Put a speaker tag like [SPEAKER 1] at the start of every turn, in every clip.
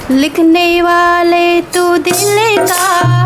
[SPEAKER 1] लिखने वाले तू दिल का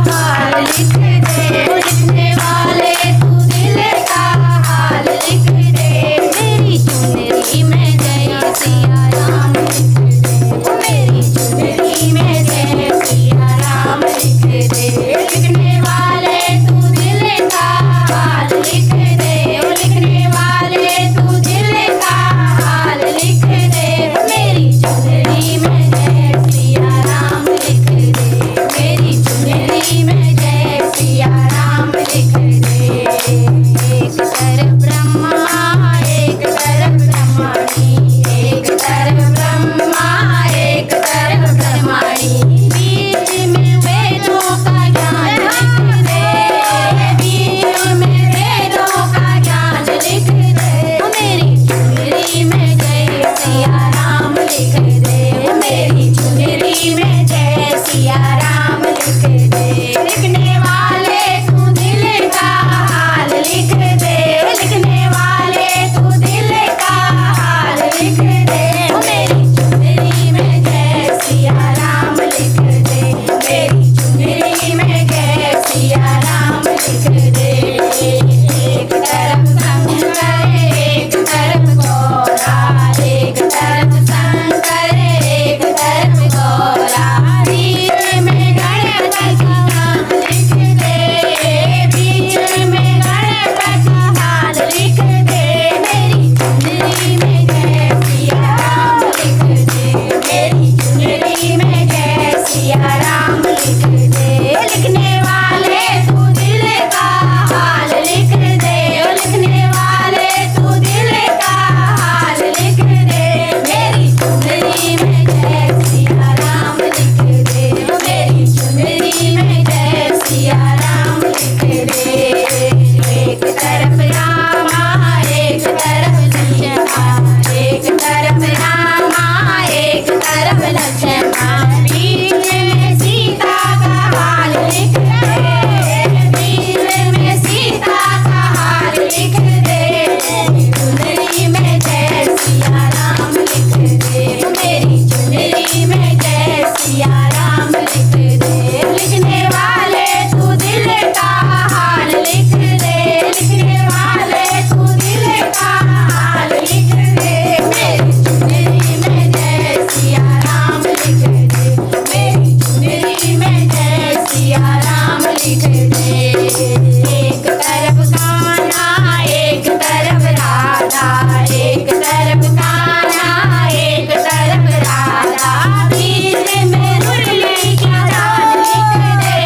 [SPEAKER 1] हाल लिख दे, लिखने वाले तू दिल का हाल लिख दे। मेरी चुनरी में जय सिया राम लिख दे, मेरी चुनरी में जय सिया राम लिख दे। लिखने वाले तू दिल का हाल लिख दे, लिखने वाले तू दिल का हाल लिख दे। मेरी चुनरी में जय सिया राम लिख दे, मेरी चुनरी में जय सिया राम लिख दे। एक तरफ ब्रह्मा एक तरफ ब्रह्माणी, एक तरफ ब्रह्मा एक तरफ ब्रह्माणी। बीच में वेदों का ज्ञान लिख दे, बीच में वेदों का ज्ञान लिख दे। मेरी चुनरी में जय सिया राम लिख दे, मेरी चुनरी में जय सिया राम लिख दे। लिखने वाले तू दिल का हाल लिख दे, लिखने वाले तू दिल का हाल लिख दे। मेरी चुनरी में जय सिया राम लिख दे, मेरी चुनरी में जय सिया राम लिख दे। एक तरफ शंकर एक तरफ गौरा, एक तरफ शंकर एक तरफ गौरा। बीच में गणपति नाम लिख दे, बीच में गणपति हाल लिख दे। मेरी चुनरी में जय सिया राम लिख दे, मेरी चुनरी में जय सिया राम लिख दे। लिखने वाले तू दिल का हाल लिख दे, लिखने वाले तू दिल का हाल लिख दे। मेरी चुनरी में जय सिया राम लिख दे, मेरी चुनरी में जय सिया राम लिख दे। एक तरफ रामा एक तरफ लक्ष्मण, एक तरफ रामा एक तरफ लक्ष्मण। बीच में सीता का हाल लिख दे, बीच में सीता का हाल लिख दे। चुनरी में जय सिया राम लिख दे, मेरी चुनरी में जय सिया राम लिख दे। लिखने वाले तू दिल का हाल लिख दे, लिखने वाले तू दिल का हाल लिख दे। मेरी चुनरी में जय सिया राम लिख दे, मेरी चुनरी में जय सिया राम लिख दे। एक तरफ कान्हा एक तरफ राधा, एक तरफ कान्हा एक तरफ राधा। बीच में मुरली की तान लिख दे,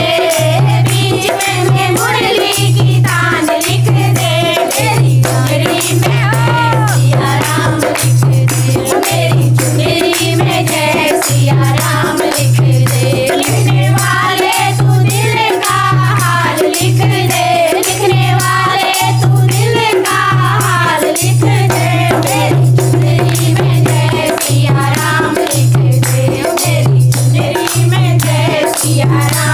[SPEAKER 1] बीच में मुरली की तान लिख दे। मेरी चुनरी में जय सिया राम लिख दे, मेरी चुनरी में जय सिया राम लिख दे। लिखने वाले तू दिल का हाल लिख दे, लिखने वाले तू दिल का हाल लिख दे। मेरी चुनरी में जय सिया राम लिख दे, मेरी चुनरी में जय सिया राम।